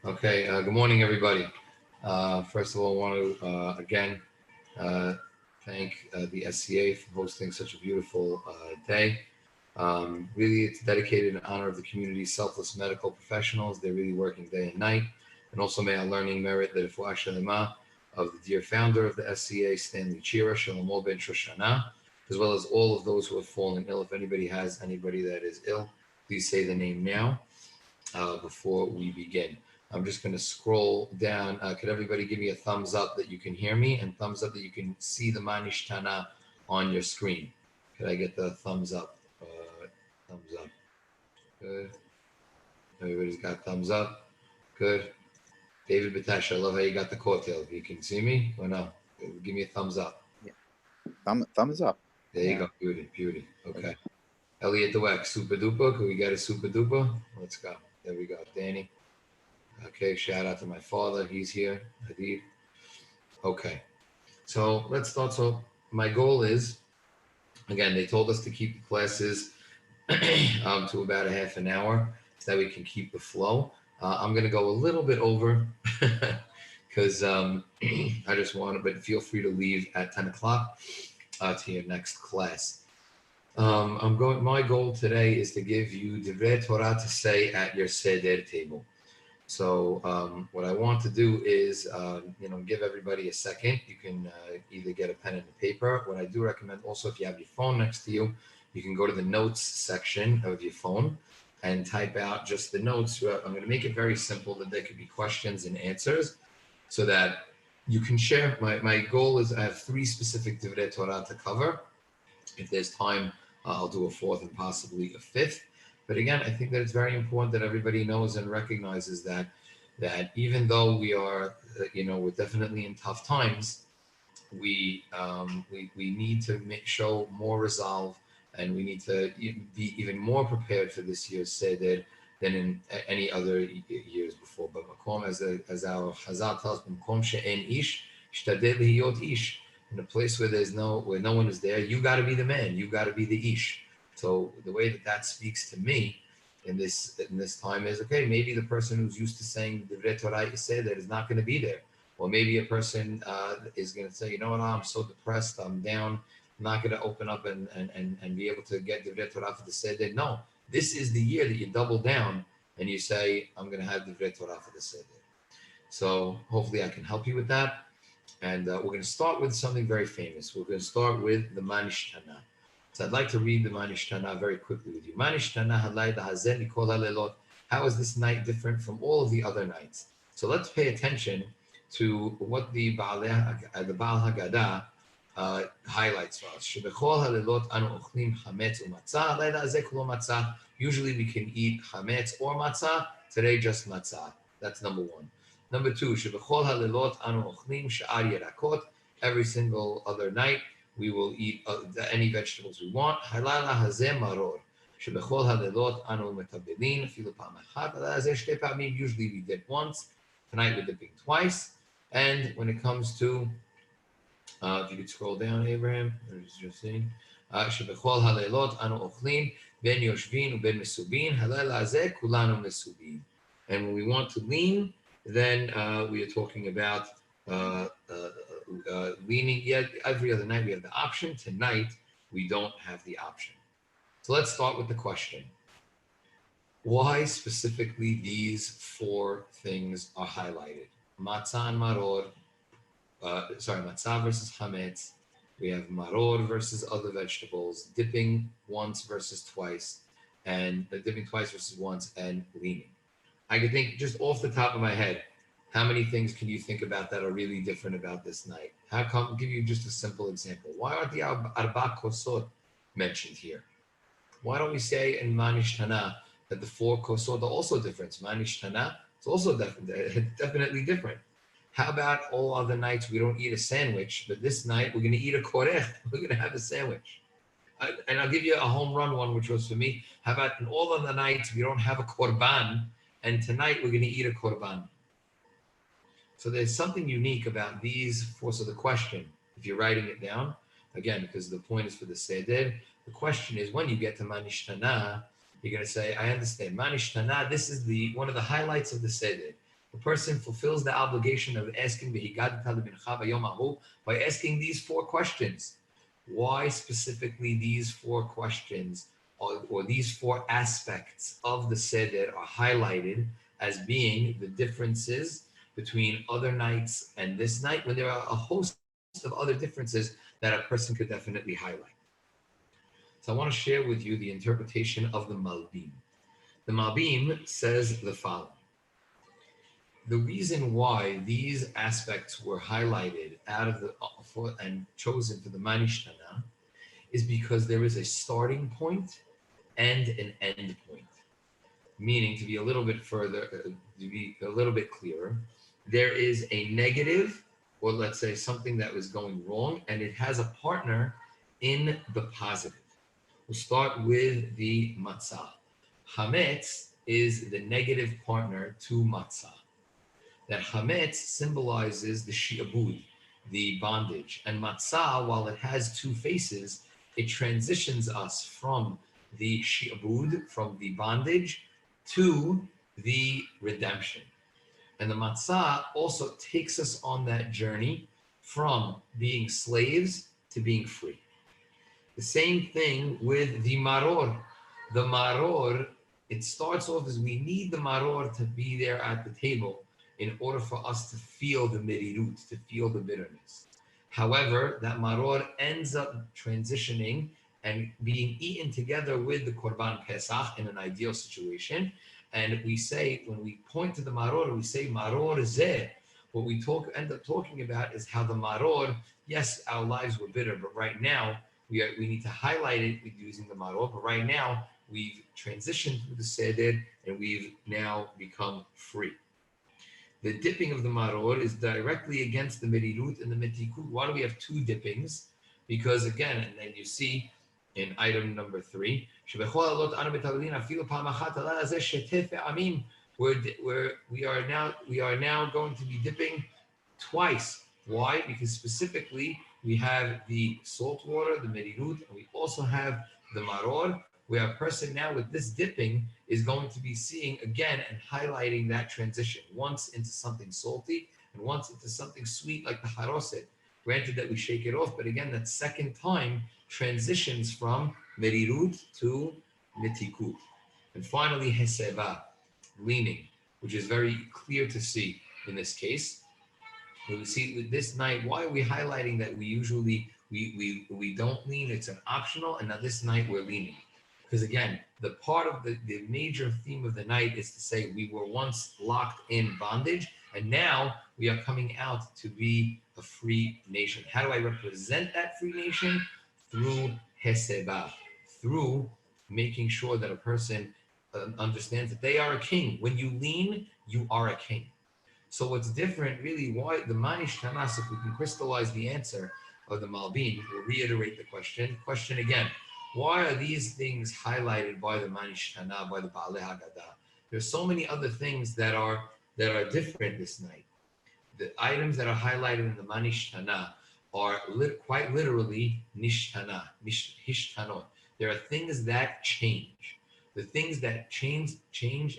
Okay, good morning, everybody. First of all, I want to again uh, thank the SCA for hosting such a beautiful day. Really, it's dedicated in honor of the community's selfless medical professionals. They're really working day and night. And also, may our learning merit the Refuah Shelemah of the dear founder of the SCA, Stanley Chera, Shlomo Ben Shoshana, as well as all of those who have fallen ill. If anybody has anybody that is ill, please say the name now before we begin. I'm just going to scroll down. Could everybody give me a thumbs up that you can hear me and thumbs up that you can see the Manishtana on your screen? Could I get the thumbs up? Thumbs up. Good. Everybody's got thumbs up. Good. David Batash, I love how you got the coattail. You can see me or no? Give me a thumbs up. Yeah. Thumbs up. There you go. Beauty. Okay. Elliot Dweck, super duper. Could we get a super duper? Let's go. There we go. Danny. Okay, shout out to my father. He's here. Hadid. Okay. So let's start. So my goal is, again, they told us to keep the classes to about a half an hour so that we can keep the flow. I'm going to go a little bit over because I just want to, but feel free to leave at 10 o'clock to your next class. My goal today is to give you Divrei Torah to say at your Seder table. So what I want to do is, give everybody a second. You can either get a pen and a paper. What I do recommend also, if you have your phone next to you, you can go to the notes section of your phone and type out just the notes. I'm going to make it very simple that there could be questions and answers so that you can share. My goal is I have 3 specific Divrei Torah to cover. If there's time, I'll do a 4th and possibly a 5th. But again, I think that it's very important that everybody knows and recognizes that even though we are, we're definitely in tough times, we need to show more resolve, and we need to be even more prepared for this year's Seder than in any other years before. But Makom, as our Chazal tells, Makom she'en ish, shtadel lihiyot ish. In a place where no one is there, you got to be the man. You got to be the ish. So the way that speaks to me in this time is, okay, maybe the person who's used to saying the Divrei Torah Seder is not going to be there. Or maybe a person is going to say, you know what, I'm so depressed, I'm down, I'm not going to open up and be able to get Divrei Torah for the Seder. No, this is the year that you double down and you say, I'm going to have Divrei Torah for the Seder. So hopefully I can help you with that. And we're going to start with something very famous. We're going to start with the Manishtana. So I'd like to read the Manishtana very quickly with you. Manishtana halayda hazen mikol halelot. How is this night different from all of the other nights? So let's pay attention to what the Baal Haggadah highlights for us. Shebechol halelot anu ochlim chametz umatzah. Halayda hazeh kulo matzah. Usually we can eat chametz or matzah. Today just matzah. That's number 1. Number 2, shebechol halelot anu ochlim sha'ar yerakot. Every single other night we will eat any vegetables we want. Halala hazeh maror. Shebechol halelot anu metabelin afilu pam achat. Halala hazeh shtei pamim. Usually we dip once. Tonight we're dipping twice. And when it comes to, if you could scroll down, Abraham, there's your thing. Shebechol halelot anu ochlim ben yoshvin uben mesubin. Halala hazeh kulanu mesubin. And when we want to lean, then we are talking about leaning. Yet every other night we have the option. Tonight we don't have the option. So let's start with the question. Why specifically these 4 things are highlighted? Matzah and maror. Matzah versus chametz. We have maror versus other vegetables. Dipping once versus twice, and dipping twice versus once, and leaning. I could think just off the top of my head, how many things can you think about that are really different about this night? I'll give you just a simple example. Why aren't the Arba Kosot mentioned here? Why don't we say in Manishtana that the 4 Kosot are also different? Manishtana is also definitely different. How about all other nights we don't eat a sandwich, but this night we're going to eat a korech. We're going to have a sandwich. And I'll give you a home run one, which was for me. How about in all other nights we don't have a korban, and tonight we're going to eat a korban? So there's something unique about these 4. So the question, if you're writing it down, again, because the point is for the Seder, the question is when you get to Manishtana, you're going to say, I understand. Manishtana, this is one of the highlights of the Seder. a person fulfills the obligation of asking by asking these four questions. Why specifically these four questions or these four aspects of the Seder are highlighted as being the differences between other nights and this night, when there are a host of other differences that a person could definitely highlight. So I want to share with you the interpretation of the Malbim. The Malbim says the following. The reason why these aspects were highlighted out of the and chosen for the Manishtana is because there is a starting point and an end point. Meaning, to be a little bit further, to be a little bit clearer, there is a negative, or let's say something that was going wrong, and it has a partner in the positive. We'll start with the matzah. Hametz is the negative partner to matzah. That hametz symbolizes the shi'abud, the bondage. And matzah, while it has two faces, it transitions us from the shi'abud, from the bondage, to the redemption. And the matzah also takes us on that journey from being slaves to being free. The same thing with the maror. The maror, it starts off as we need the maror to be there at the table in order for us to feel the merirut, to feel the bitterness. However, that maror ends up transitioning and being eaten together with the Korban Pesach in an ideal situation. And we say, when we point to the maror, we say maror zeh. What we end up talking about is how the maror, yes, our lives were bitter, but right now, we need to highlight it with using the maror, but right now, we've transitioned through the Seder and we've now become free. The dipping of the maror is directly against the merirut and the metikut. Why do we have two dippings? Because again, and then you see in item number 3, we are now going to be dipping twice. Why? Because specifically we have the salt water, the merirut, and we also have the maror, where a person now with this dipping is going to be seeing again and highlighting that transition, once into something salty and once into something sweet like the haroset. Granted that we shake it off, but again, that second time transitions from merirut to metikut. And finally, heseba, leaning, which is very clear to see in this case. When we see with this night, why are we highlighting that we usually we don't lean? It's an optional, and now this night we're leaning. Because again, the part of the major theme of the night is to say we were once locked in bondage, and now we are coming out to be a free nation. How do I represent that free nation? Through heseba, through making sure that a person understands that they are a king. When you lean, you are a king. So what's different, really, why the Manish Tanas, if we can crystallize the answer of the Malbim, we'll reiterate the question. Question again, why are these things highlighted by the Manish Tana, by the Baalei Haggadah? There's so many other things that are different this night. The items that are highlighted in the Manish Tana are quite literally nishtana, hishtanot. There are things that change. The things that change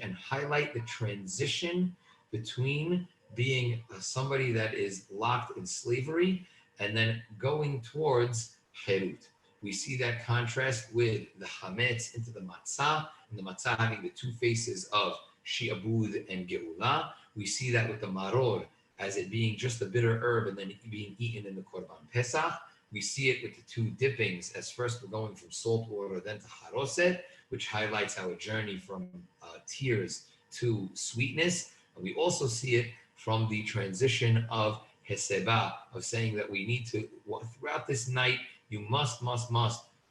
and highlight the transition between being somebody that is locked in slavery and then going towards herut. We see that contrast with the hametz into the matzah, and the matzah having the two faces of shi'abud and geula. We see that with the maror as it being just a bitter herb and then being eaten in the Korban Pesach. We see it with the two dippings, as first we're going from salt water, then to haroset, which highlights our journey from tears to sweetness. And we also see it from the transition of heseba, of saying that we need to, throughout this night, you must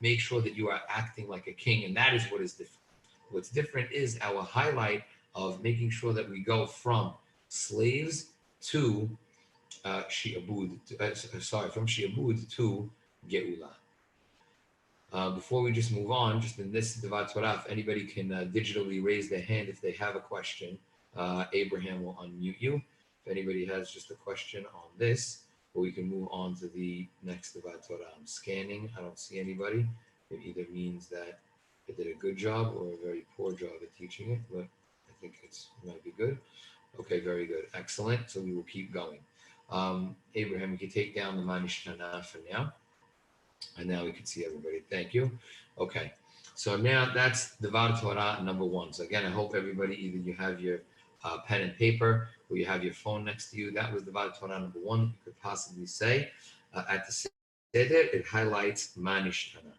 make sure that you are acting like a king, and that is what is different. What's different is our highlight of making sure that we go from slaves to shi'abud, from shi'abud to geula. Before we just move on, just in this Devat Torah, if anybody can digitally raise their hand if they have a question, Abraham will unmute you. If anybody has just a question on this, or we can move on to the next Devat Torah. I'm scanning, I don't see anybody. It either means that I did a good job or a very poor job at teaching it, but I think it might be good. Okay, very good. Excellent. So we will keep going. Abraham, you can take down the Manishtana for now. And now we can see everybody. Thank you. Okay. So now that's the Devar Torah number one. So again, I hope everybody, either you have your pen and paper or you have your phone next to you. That was the Devar Torah number one. You could possibly say at the Seder, it highlights Manishtana.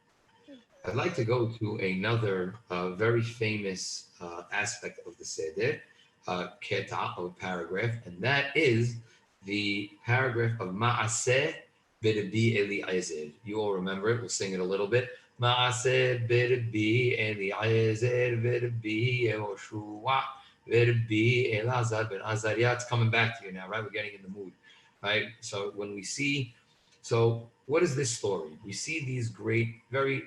I'd like to go to another very famous aspect of the Seder, Keta, of a paragraph, and that is the paragraph of Ma'aseh B'Rabbi Eliezer. You all remember it. We'll sing it a little bit. Ma'aseh B'Rabbi Eliezer B'Rabbi Yehoshua B'Rabbi Elazar Ben Azariah. It's coming back to you now, right? We're getting in the mood, right? So when we see, so what is this story? We see these great, very,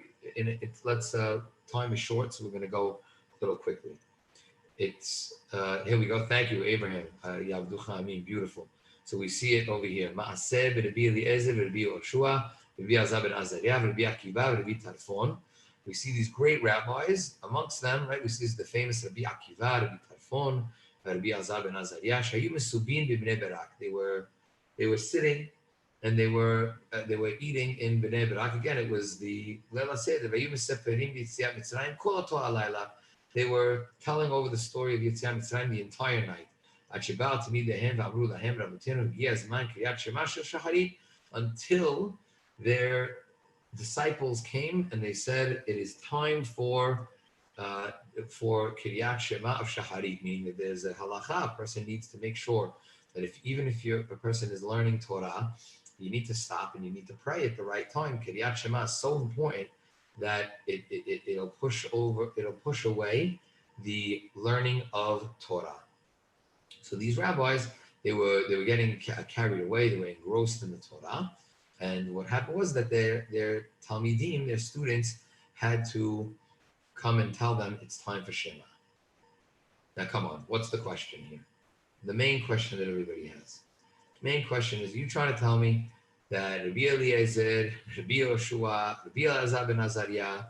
let's, time is short, so we're going to go a little quickly. It's, here we go. Thank you, Abraham. Yavducha Amin, beautiful. So we see it over here. Ma'aseh B'Rabbi Eliezer, B'Rabbi Yehoshua, B'Rabbi Azar Ben Azariah, B'Rabbi Akiva, B'Rabbi Tarfon. We see these great rabbis. Amongst them, right, we see the famous Rabbi Akiva, Rabbi Tarfon, Rabbi Azar Ben Azariah. Shayu Mesubin B'Bnei Barak. They were sitting and they were eating in Bnei Barak. Again, it was the Leila Seder. Vayu Meseperim B'Yitziat Mitzrayim Kol Oto Halayla. They were telling over the story of Yetziat Mitzrayim the entire night. Until their disciples came and they said, it is time for Kiryat Shema of Shaharit, meaning that there's a halacha. A person needs to make sure that even if a person is learning Torah, you need to stop and you need to pray at the right time. Kiryat Shema is so important that it'll push away the learning of Torah. So these rabbis, they were getting carried away, they were engrossed in the Torah. And what happened was that their Talmidim, their students, had to come and tell them it's time for Shema. Now come on, what's the question here? The main question that everybody has. The main question is, you trying to tell me that Rabbi Eliezer, Rabbi Yehoshua, Rabbi Elazar ben Azariah,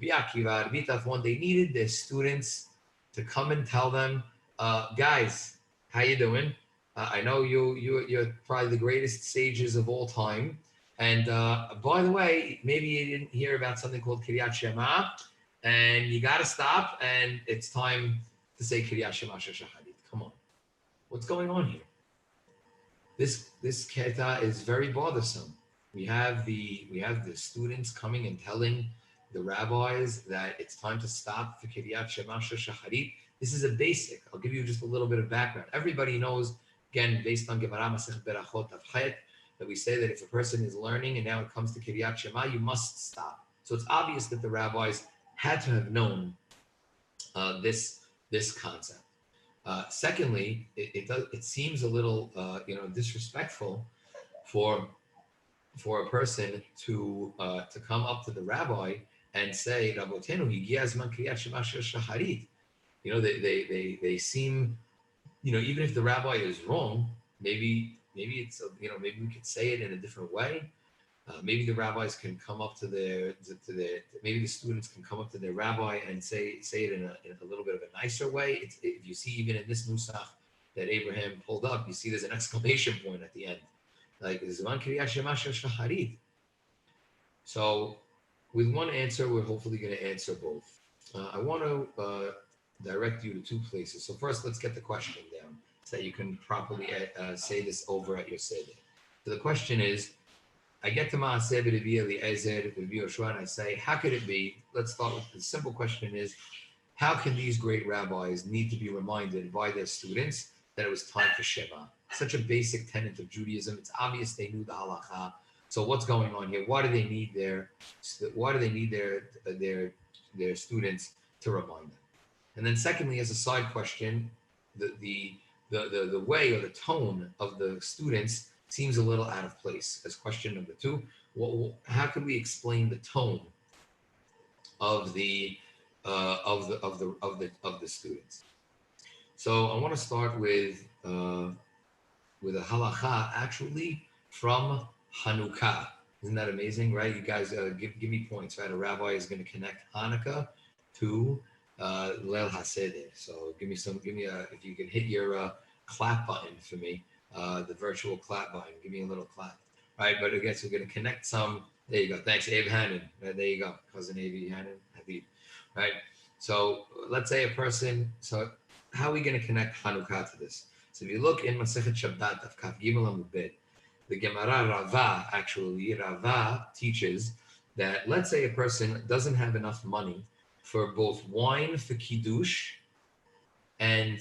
Rabbi Akiva, Rabbi Tarfon, they needed their students to come and tell them, guys, how you doing? I know you're probably the greatest sages of all time. And by the way, maybe you didn't hear about something called Kiryat Shema, and you got to stop, and it's time to say Kiryat Shema Shacharit. Come on, what's going on here? This keta is very bothersome. We have the students coming and telling the rabbis that it's time to stop for Kiryat Shema Shacharit. This is a basic. I'll give you just a little bit of background. Everybody knows, again, based on Gemara Masechet Berachot Avchet, that we say that if a person is learning and now it comes to Kiryat Shema, you must stop. So it's obvious that the rabbis had to have known this concept. Secondly, it seems a little disrespectful for a person to come up to the rabbi and say, Rabotenu higia zman kriyat shema shacharit. They seem, even if the rabbi is wrong, maybe it's maybe we could say it in a different way. Maybe the rabbis can come up to maybe the students can come up to their rabbi and say it in a little bit of a nicer way. If you see even in this nusach that Abraham pulled up, you see there's an exclamation point at the end, like Zman Kriyat Shema Shacharit. So with one answer, we're hopefully going to answer both. I want to direct you to two places. So first, let's get the question down so that you can properly say this over at your seder. So the question is, I get to Ma'aseh B'Rabbi Eliezer, B'Rabbi Yehoshua, and I say, how could it be? Let's start with the simple question is, how can these great rabbis need to be reminded by their students that it was time for Shema? Such a basic tenet of Judaism. It's obvious they knew the halacha. So what's going on here? Why do they need their students to remind them? And then secondly, as a side question, the way or the tone of the students seems a little out of place. As question number two, how can we explain the tone of the students? So I want to start with a halacha actually from Hanukkah. Isn't that amazing, right? You guys give me points, right? A rabbi is going to connect Hanukkah to Leil HaSeder. So give me if you can hit your clap button for me, the virtual clap button. Give me a little clap. Right, but I guess we're going to connect some. There you go. Thanks, Abe Hannon. There you go. Cousin Abe Hannon, Habib. Right. So let's say a person. So how are we going to connect Hanukkah to this? So if you look in Masechet Shabbat of Kaf Gimel Amud Bet, the Gemara Rava teaches that let's say a person doesn't have enough money for both wine for Kiddush and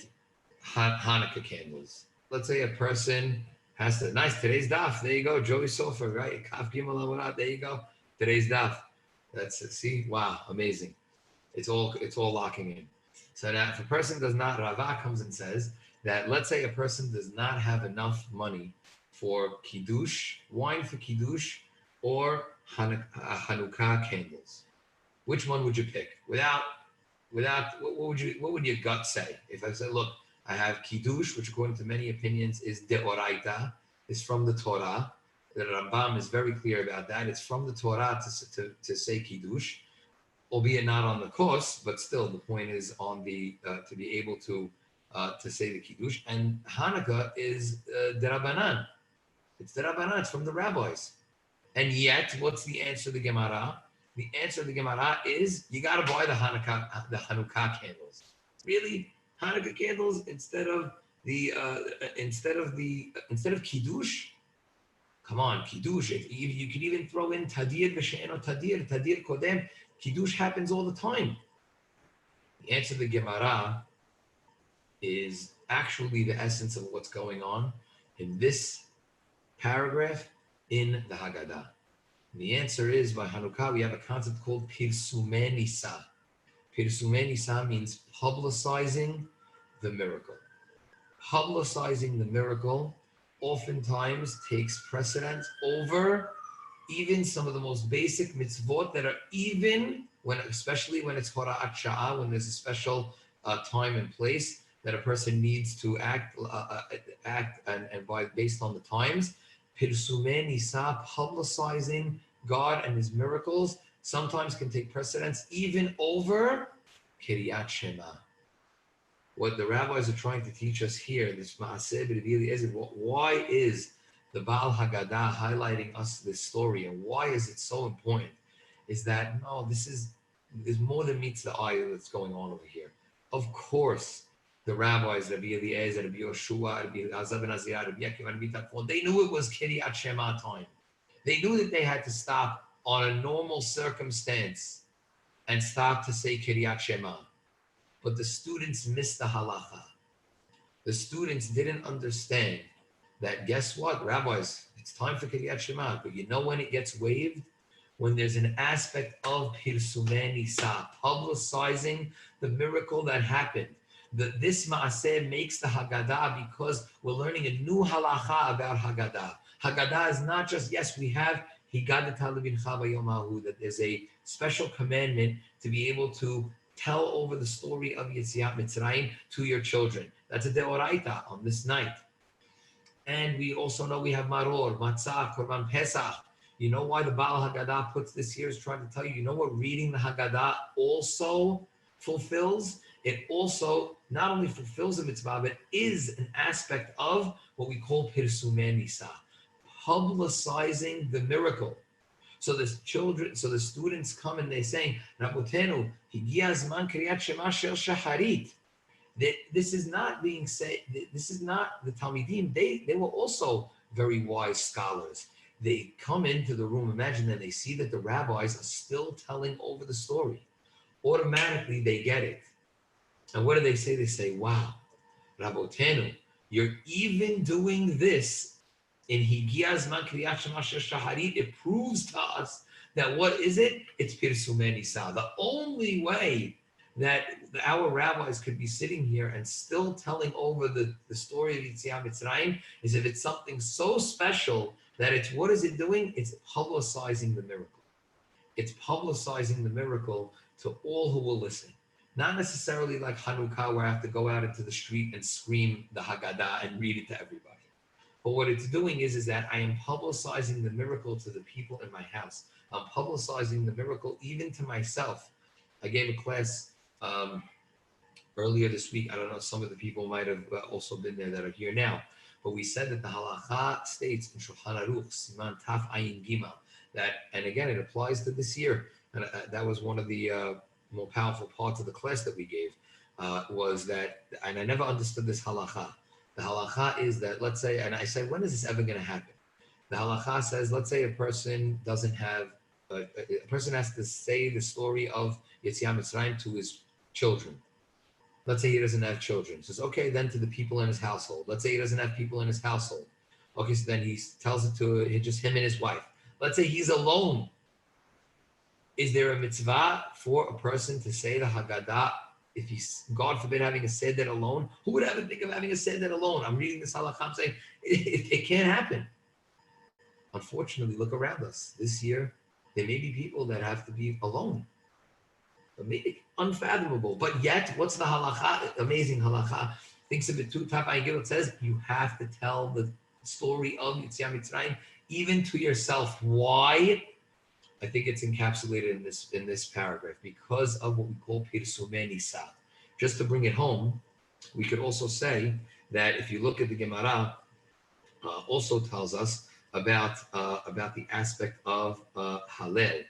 Hanukkah candles. Let's say a person has to, nice, today's daf, there you go, Joey Sofer, right? Kaf Gimel Amud, there you go, today's daf. That's it, see, wow, amazing. It's all locking in. So now if a person does not, Rava comes and says that let's say a person does not have enough money for Kiddush, wine for Kiddush, or Hanukkah candles. Which one would you pick? Without, what would your gut say? If I said, look, I have Kiddush, which according to many opinions is Deoraita, is from the Torah. The Rambam is very clear about that. It's from the Torah to say Kiddush, albeit not on the course, but still the point is on the to be able to say the Kiddush. And Hanukkah is Derabanan. It's Derabanan, it's from the rabbis. And yet, what's the answer to the Gemara? The answer to the Gemara is you got to buy the Hanukkah candles. Really, Hanukkah candles instead of Kiddush. Come on, Kiddush. You could even throw in Tadir v'she'eno Tadir Kodem. Kiddush happens all the time. The answer to the Gemara is actually the essence of what's going on in this paragraph in the Haggadah. And the answer is, by Hanukkah, we have a concept called Pirsumei Nisa. Pirsumei Nisa means publicizing the miracle. Publicizing the miracle oftentimes takes precedence over even some of the most basic mitzvot that are even especially when it's Hora'at Sha'ah, when there's a special time and place that a person needs to act and based on the times. Pirsumei Nisa, publicizing God and His miracles, sometimes can take precedence even over Kiryat Shema. What the rabbis are trying to teach us here, this Maaseh B'Revi Eliezer, why is the Baal Haggadah highlighting us this story, and why is it so important? Is that no, there's more than meets the eye that's going on over here. Of course, the rabbis, Rabbi Eliezer, Rabbi Yoshua, Rabbi Azab ben Azariah, Rabbi Ikey, Rabbi Tawil, they knew it was Kiryat Shema time. They knew that they had to stop on a normal circumstance and stop to say Kiryat Shema. But the students missed the halacha. The students didn't understand that, guess what, rabbis, it's time for Kiryat Shema, but you know when it gets waived? When there's an aspect of Pirsumei Nisa, publicizing the miracle that happened. This Maaseh makes the Haggadah because we're learning a new halacha about Haggadah. Haggadah is not just, yes, we have Higgadah Talibin Chava Yomahu, that there's a special commandment to be able to tell over the story of Yetziat Mitzrayim to your children. That's a deoraita on this night. And we also know we have Maror, Matzah, Korban Pesach. You know why the Baal Haggadah puts this here is trying to tell you, you know what reading the Haggadah also fulfills? It also not only fulfills the mitzvah, but is an aspect of what we call Pirsumei Nisa, publicizing the miracle. So the students come and they say, Rabotenu, Higia Zman Kriyat Shema Shel Shacharit. This is not being said, this is not the Talmidim, they were also very wise scholars. They come into the room, imagine that they see that the rabbis are still telling over the story. Automatically they get it. And what do they say? They say, wow, Rabotenu, you're even doing this in Higia Zman Kriyat Shema Shel Shacharit. It proves to us that what is it? It's Pirsumei Nisa. The only way that our rabbis could be sitting here and still telling over the story of Yetziat Mitzrayim is if it's something so special that it's, what is it doing? It's publicizing the miracle. It's publicizing the miracle to all who will listen. Not necessarily like Hanukkah where I have to go out into the street and scream the Haggadah and read it to everybody. But what it's doing is that I am publicizing the miracle to the people in my house. I'm publicizing the miracle even to myself. I gave a class earlier this week. I don't know, some of the people might have also been there that are here now, but we said that the halacha states in Shulchan Aruch, Siman Taf Ayin Gimel, that, and again, it applies to this year. And that was one of the more powerful parts of the class that we gave, was that, and I never understood this halacha. The halacha is that, let's say, and I said, when is this ever going to happen? The halacha says, let's say a person doesn't have, a person has to say the story of Yetziat Mitzrayim to his children. Let's say he doesn't have children. Says, okay, then to the people in his household. Let's say he doesn't have people in his household. Okay, so then he tells it to just him and his wife. Let's say he's alone. Is there a mitzvah for a person to say the Haggadah if he's, God forbid, having a seder alone? Who would ever think of having a seder alone? I'm reading this halakha, I'm saying it can't happen. Unfortunately, look around us. This year, there may be people that have to be alone. But maybe unfathomable. But yet, what's the halakha? Amazing halakha. Thinks of it too. It says you have to tell the story of Yetziat Mitzrayim even to yourself. Why? I think it's encapsulated in this paragraph because of what we call pirsumei nisa. Just to bring it home, we could also say that if you look at the Gemara, also tells us about the aspect of Hallel.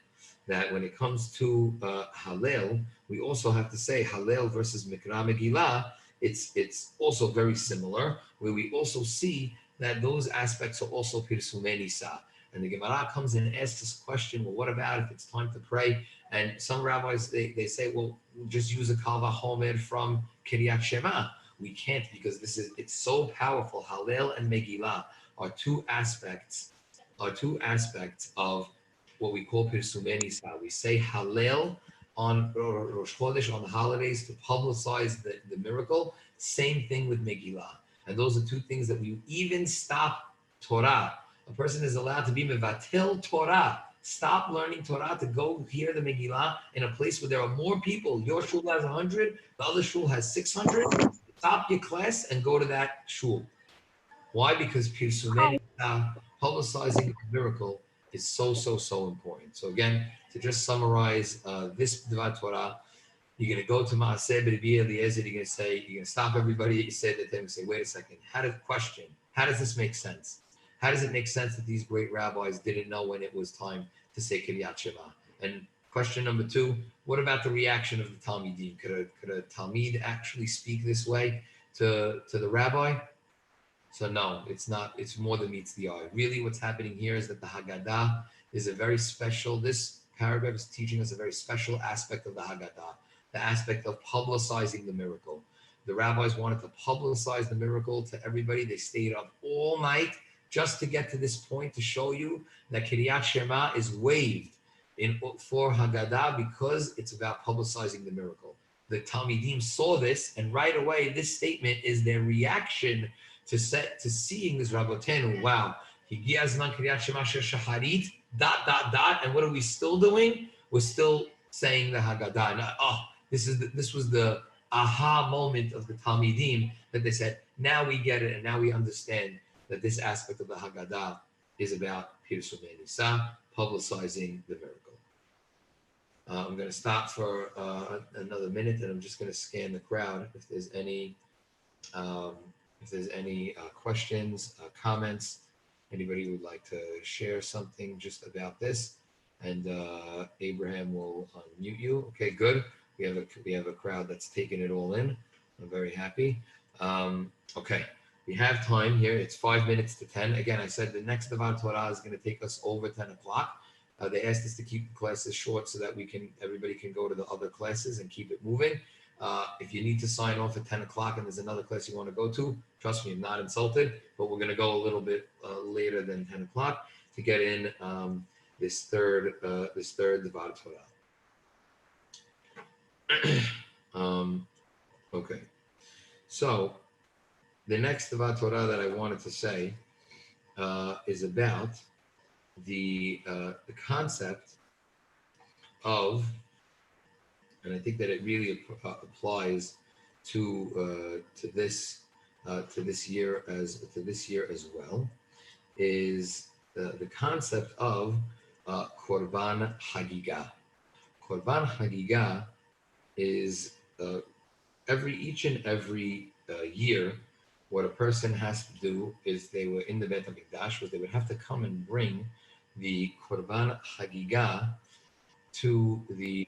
That when it comes to Hallel, we also have to say Hallel versus Mikra Megillah. It's also very similar, where we also see that those aspects are also pirsumei nisa. And the Gemara comes in and asks this question, well, what about if it's time to pray? And some rabbis, they say, well, just use a Kal Vachomer from Kiryat Shema. We can't, because it's so powerful. Hallel and Megillah are two aspects of what we call Pirsumei Nisa. We say Hallel on Rosh Chodesh, on the holidays, to publicize the miracle. Same thing with Megillah. And those are two things that we even stop Torah. A person is allowed to be mevatel Torah. Stop learning Torah to go hear the Megillah in a place where there are more people. Your shul has 100, the other shul has 600. Stop your class and go to that shul. Why? Because Pirsumei Nisa, publicizing the miracle, is so important. So again, to just summarize this Dvar Torah, you're going to go to Maaseh B'Rabbi Eliezer, you're going to stop everybody that you said that they say, wait a second, how does this make sense? How does it make sense that these great rabbis didn't know when it was time to say Kiryat Shema? And question number 2, what about the reaction of the Talmidim? Could a Talmid actually speak this way to the rabbi? So no, it's not. It's more than meets the eye. Really what's happening here is that the Haggadah is a very special, this paragraph is teaching us a very special aspect of the Haggadah, the aspect of publicizing the miracle. The rabbis wanted to publicize the miracle to everybody. They stayed up all night just to get to this point, to show you that Kiryat Shema is waived for Haggadah because it's about publicizing the miracle. The Talmidim saw this, and right away, this statement is their reaction to seeing this Rabbotenu. Wow, Higia Zman Kiryat Shema Shacharit, ... And what are we still doing? We're still saying the Haggadah. Now, this was the aha moment of the Talmidim, that they said, now we get it, and now we understand that this aspect of the Haggadah is about Pirsumei Nisa, publicizing the miracle. I'm going to stop for another minute, and I'm just going to scan the crowd if there's any questions, comments. Anybody who would like to share something just about this, and Abraham will unmute you. Okay, good. We have a crowd that's taking it all in. I'm very happy. Okay. We have time here. It's 5 minutes to 10. Again, I said the next Dvar Torah is going to take us over 10 o'clock. They asked us to keep the classes short so that everybody can go to the other classes and keep it moving. If you need to sign off at 10 o'clock and there's another class you want to go to, trust me, I'm not insulted, but we're going to go a little bit later than 10 o'clock to get in this third Dvar Torah. Okay. So, the next Dvar Torah that I wanted to say is about the concept of, and I think that it really applies to this year as well, is the concept of Korban Hagigah. Korban Hagigah is each and every year, what a person has to do is they were in the Beit HaMikdash, was they would have to come and bring the Korban Hagigah to the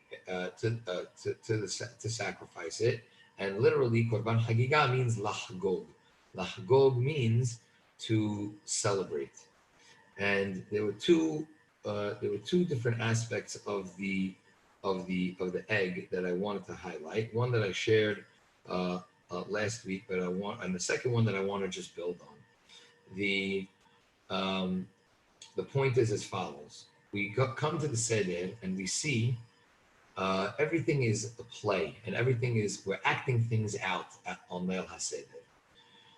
to sacrifice it, and literally Korban Hagigah means Lahgog. Lahgog means to celebrate, and there were two different aspects of the egg that I wanted to highlight. One that I shared last week, but and the second one that I want to just build on. Um, the point is as follows: come to the Seder and we see everything is a play, and we're acting things out on Leil HaSeder.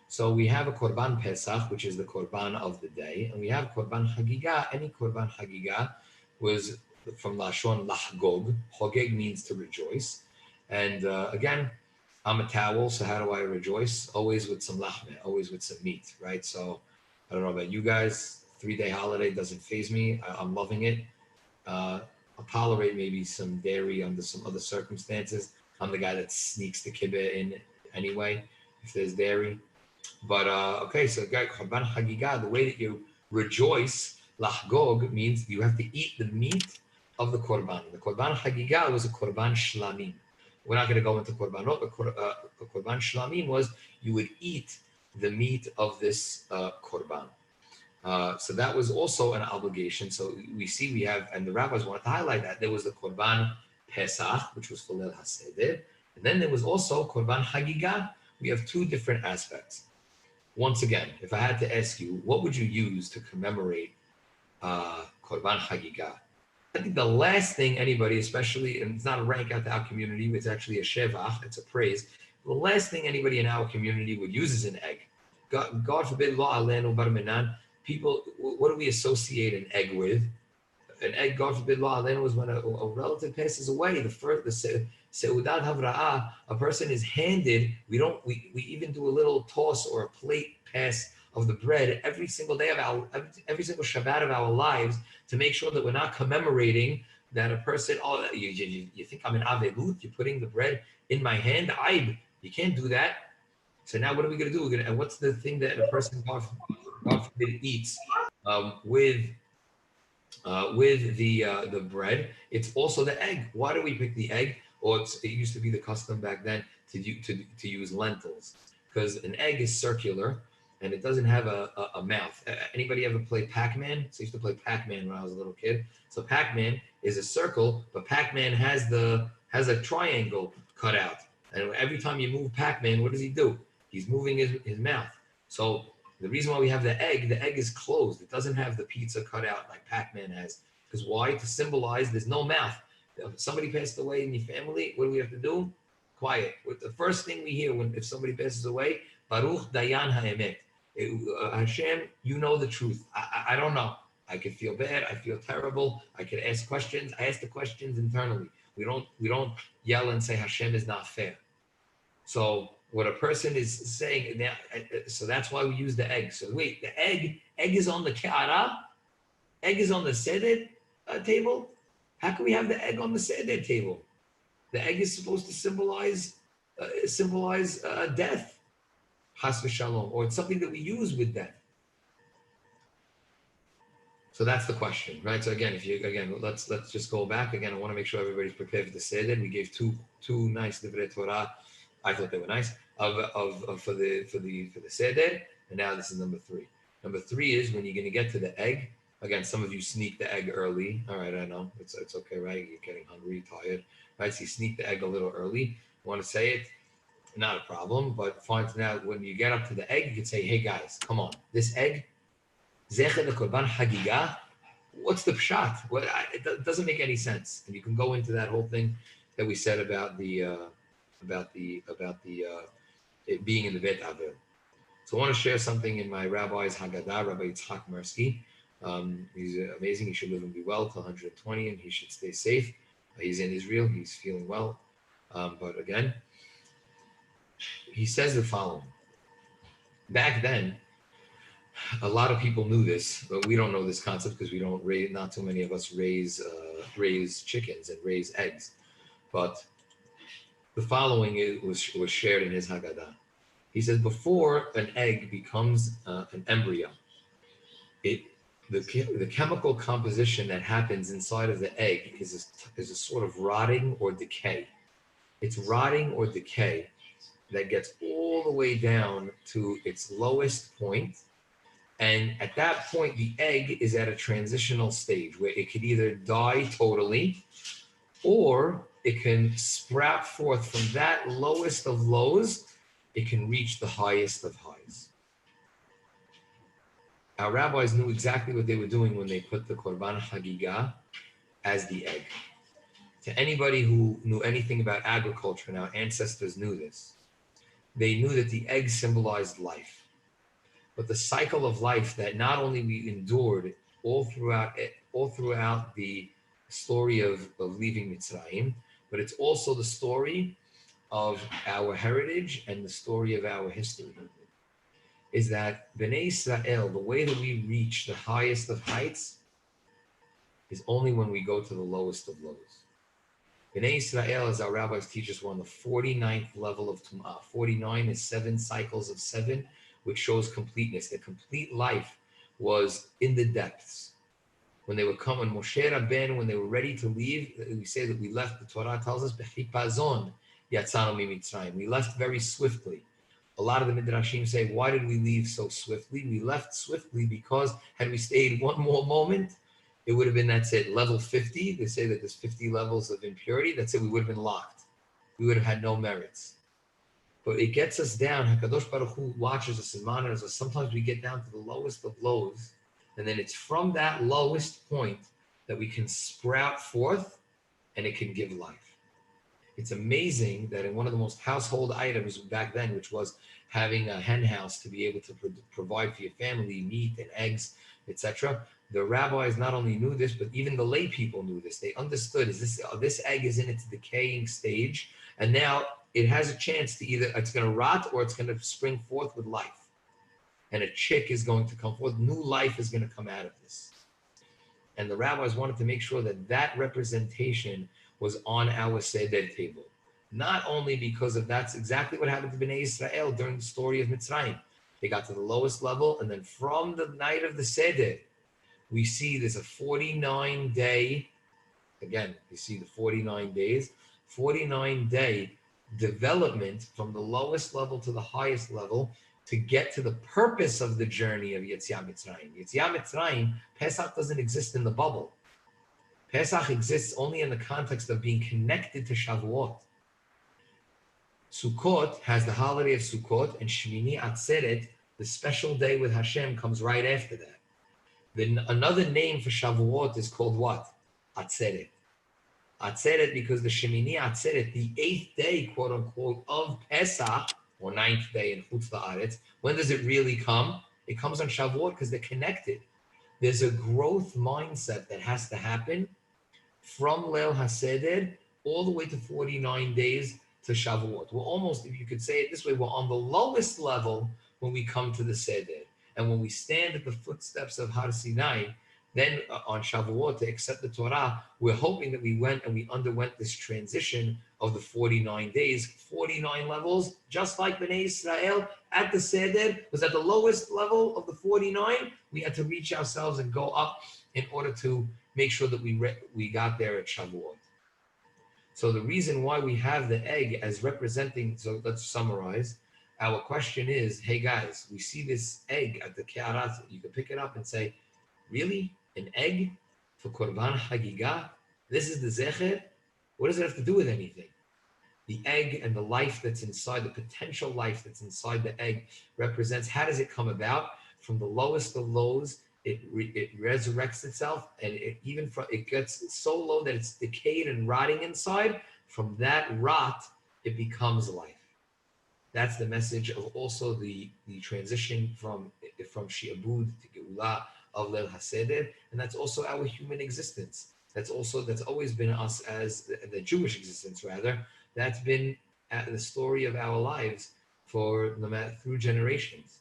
So we have a Korban Pesach, which is the Korban of the day, and we have Korban Hagigah. Any Korban Hagigah was from Lashon Lahgog. Hogeg means to rejoice. And again, I'm a Tawil, so how do I rejoice? Always with some lachme, always with some meat, right? So I don't know about you guys, 3-day holiday doesn't faze me. I'm loving it. I'll tolerate maybe some dairy under some other circumstances. I'm the guy that sneaks the kibbeh in anyway, if there's dairy. But okay, so Korban Hagigah, the way that you rejoice, Lahgog, means you have to eat the meat of the Korban. The Korban Hagigah was a Korban Shlamim. We're not going to go into Korbanot, but Korban Shlamim was you would eat the meat of this Korban. So that was also an obligation. So we have, and the rabbis wanted to highlight that there was the Korban Pesach, which was for Leil HaSeder, and then there was also Korban Hagigah. We have two different aspects. Once again, if I had to ask you, what would you use to commemorate Korban Hagigah? I think the last thing anybody, especially, and it's not a rank out to our community, it's actually a shevach, it's a praise. The last thing anybody in our community would use is an egg. God forbid, lo alenu bar minan. People, what do we associate an egg with? An egg, God forbid, lo alenu, is when a relative passes away. The seudat havra'ah, a person is handed. We even do a little toss or a plate pass of the bread every single day of every single Shabbat of our lives to make sure that we're not commemorating that a person. Oh, you think I'm an avelut? You're putting the bread in my hand? You can't do that. So now what are we going to do? And what's the thing that a person, God forbid, eats with the bread? It's also the egg. Why do we pick the egg? Or it used to be the custom back then to use lentils, because an egg is circular and it doesn't have a mouth. Anybody ever play Pac-Man? So I used to play Pac-Man when I was a little kid. So Pac-Man is a circle, but Pac-Man has a triangle cut out. And every time you move Pac-Man, what does he do? He's moving his mouth. So the reason why we have the egg is closed. It doesn't have the pizza cut out like Pac-Man has. Because why? To symbolize there's no mouth. If somebody passed away in your family, what do we have to do? Quiet. The first thing we hear if somebody passes away, Baruch Dayan HaEmet. Hashem, you know the truth. I don't know. I could feel bad. I feel terrible. I could ask questions. I ask the questions internally. We don't yell and say Hashem is not fair. So what a person is saying, so that's why we use the egg. So wait, the egg is on the Ke'ara? Egg is on the Seder table? How can we have the egg on the Seder table? The egg is supposed to symbolize death, Chas v'shalom, or it's something that we use with death. So that's the question, right? So again, let's just go back again. I want to make sure everybody's prepared for the Seder. We gave two nice divrei Torah. I thought they were nice for the Seder, and now this is number 3. Number 3 is when you're going to get to the egg. Again, some of you sneak the egg early. All right, I know it's okay, right? You're getting hungry, tired, right? So you sneak the egg a little early. Want to say it? Not a problem, but find out when you get up to the egg, you can say, "Hey guys, come on, this egg, Zecher the Korban Hagigah. What's the pshat? It doesn't make any sense." And you can go into that whole thing that we said about it being in the Beit Avil. So I want to share something in my rabbi's Haggadah, Rabbi Yitzchak Mersky. He's amazing. He should live and be well to 120, and he should stay safe. He's in Israel. He's feeling well. But again, he says the following. Back then, a lot of people knew this, but we don't know this concept because we don't raise. Not too many of us raise chickens and raise eggs. But the following was shared in his Haggadah. He says, before an egg becomes an embryo, the chemical composition that happens inside of the egg is a sort of rotting or decay. It's rotting or decay that gets all the way down to its lowest point. And at that point, the egg is at a transitional stage where it could either die totally, or it can sprout forth from that lowest of lows. It can reach the highest of highs. Our rabbis knew exactly what they were doing when they put the Korban Hagigah as the egg. To anybody who knew anything about agriculture, and our ancestors knew this, they knew that the egg symbolized life. But the cycle of life that not only we endured all throughout the story of leaving Mitzrayim, but it's also the story of our heritage and the story of our history, is that Bnei Israel, the way that we reach the highest of heights is only when we go to the lowest of lows. Bnei Israel, as our rabbis teach us, were on the 49th level of Tum'ah. 49 is 7 cycles of 7, which shows completeness. The complete life was in the depths. When they were coming, Moshe Rabbeinu, when they were ready to leave, we say that we left, the Torah tells us, B'chipazon yatzanu mimitzrayim. We left very swiftly. A lot of the Midrashim say, why did we leave so swiftly? We left swiftly because had we stayed one more moment, it would have been, that's it, level 50. They say that there's 50 levels of impurity. That's it, we would have been locked. We would have had no merits. But it gets us down. HaKadosh Baruch Hu watches us and monitors us. Sometimes we get down to the lowest of lows, and then it's from that lowest point that we can sprout forth and it can give life. It's amazing that in one of the most household items back then, which was having a hen house to be able to provide for your family meat and eggs, etc., the rabbis not only knew this, but even the lay people knew this. They understood, this egg is in its decaying stage, and now it has a chance to either, it's going to rot or it's going to spring forth with life. And a chick is going to come forth. New life is going to come out of this. And the rabbis wanted to make sure that that representation was on our Seder table. Not only because of that's exactly what happened to Bnei Israel during the story of Mitzrayim. They got to the lowest level, and then from the night of the Seder, we see there's a 49-day, again, you see the 49 days, 49-day development from the lowest level to the highest level to get to the purpose of the journey of Yetziat Mitzrayim. Yetziat Mitzrayim, Pesach doesn't exist in the bubble. Pesach exists only in the context of being connected to Shavuot. Sukkot has the holiday of Sukkot, and Shmini Atzeret, the special day with Hashem, comes right after that. Then another name for Shavuot is called what? Atzeret. Atzeret, because the Shemini Atzeret, the 8th day, quote unquote, of Pesach, or 9th day in Chutz La'aretz, when does it really come? It comes on Shavuot because they're connected. There's a growth mindset that has to happen from Leil HaSeder all the way to 49 days to Shavuot. We're almost, if you could say it this way, we're on the lowest level when we come to the Seder. And when we stand at the footsteps of Har Sinai, then on Shavuot to accept the Torah, we're hoping that we went and we underwent this transition of the 49 days, 49 levels, just like Bnei Israel at the Seder was at the lowest level of the 49. We had to reach ourselves and go up in order to make sure that we got there at Shavuot. So the reason why we have the egg as representing, so let's summarize. Our question is, hey guys, we see this egg at the Ke'arat. You can pick it up and say, really? An egg for Korban Hagigah? This is the Zecher? What does it have to do with anything? The egg and the life that's inside, the potential life that's inside the egg represents, how does it come about? From the lowest of lows, it resurrects itself, and it gets so low that it's decayed and rotting inside. From that rot, it becomes life. That's the message of also the transition from Shi'abud to Geulah of Leil HaSeder, and that's also our human existence. That's always been us as the Jewish existence, rather. That's been the story of our lives through generations.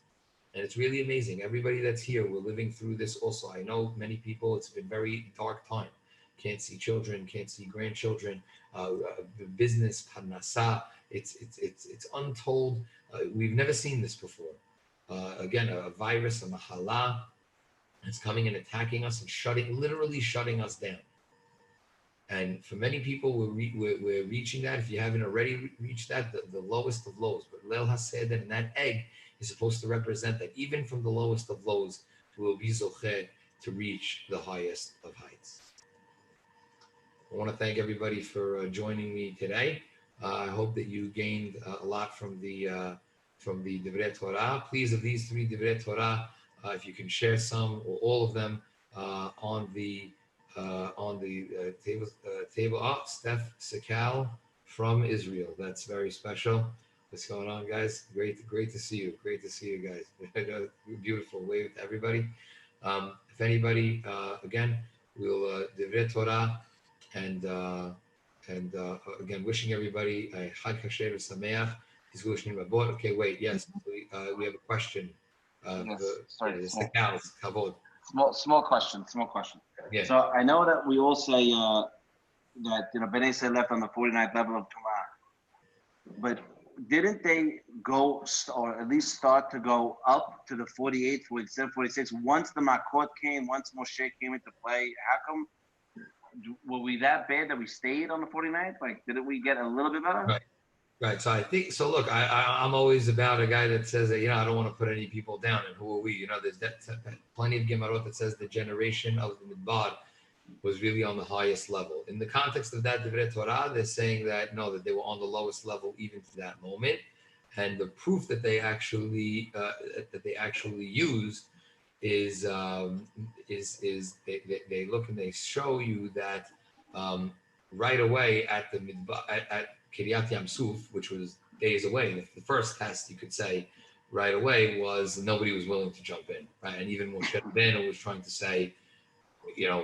And it's really amazing. Everybody that's here, we're living through this also. I know many people, it's been very dark time. can't see children, can't see grandchildren, business, parnasa. It's untold. We've never seen this before. Again, a virus, a mahala, is coming and attacking us and literally shutting us down. And for many people, we're reaching that. If you haven't already reached that, the lowest of lows. But Leil HaSeder, and that egg is supposed to represent that even from the lowest of lows, we'll be zocheh to reach the highest of heights. I want to thank everybody for joining me today. I hope that you gained a lot from the Divrei Torah. Please, of these 3 Divrei Torah, if you can share some or all of them on the table. Oh, Steph Sekal from Israel. That's very special. What's going on, guys? Great to see you. Great to see you guys. Beautiful. Wave to everybody. If anybody, again, we'll Divrei Torah. And again, wishing everybody a Chag Kasher Sameach. He's wishing Rabot. Okay, wait. Yes, we have a question. Yes, sorry. The cows, Kavod. Small question. Yeah. So I know that we all say that Bnei Yisrael left on the 49th level of Tumah, but didn't they go or at least start to go up to the 48th, 47, 46 once the Makot came, once Moshe came into play? How come? Were we that bad that we stayed on the 49th? Like, didn't we get a little bit better? Right. So I think so. Look, I'm always about a guy that says that I don't want to put any people down. And who are we? There's plenty of Gemarot that says the generation of the Midbar was really on the highest level. In the context of that Divrei Torah, they're saying that no, that they were on the lowest level even to that moment, and the proof that they actually use is they look and they show you that right away at the at Kiryat Yam Suf, which was days away. The first test, you could say, right away was nobody was willing to jump in, right? And even Moshe Rabbeinu was trying to say,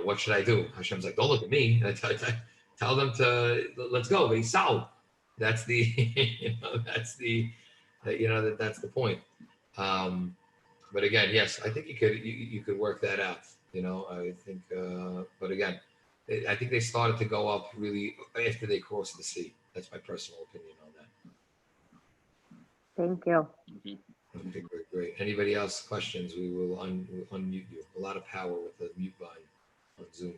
what should I do? Hashem's like, don't look at me. Tell them to let's go. They solve. That's the that's the that's the point. But again, yes, I think you could work that out. I think, but again, I think they started to go up really after they crossed the sea. That's my personal opinion on that. Thank you. Okay, great. Anybody else questions? We will unmute you. A lot of power with the mute button on Zoom.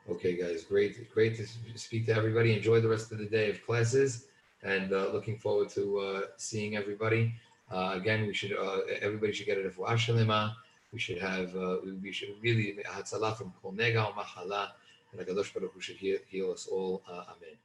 Okay, guys, great to speak to everybody. Enjoy the rest of the day of classes, and looking forward to seeing everybody. Again, everybody should get a Refuah Shelemah. We should really Hatzalah from Kol Nega or Mahala, and Hakadosh Baruch Hu should heal us all. Amen.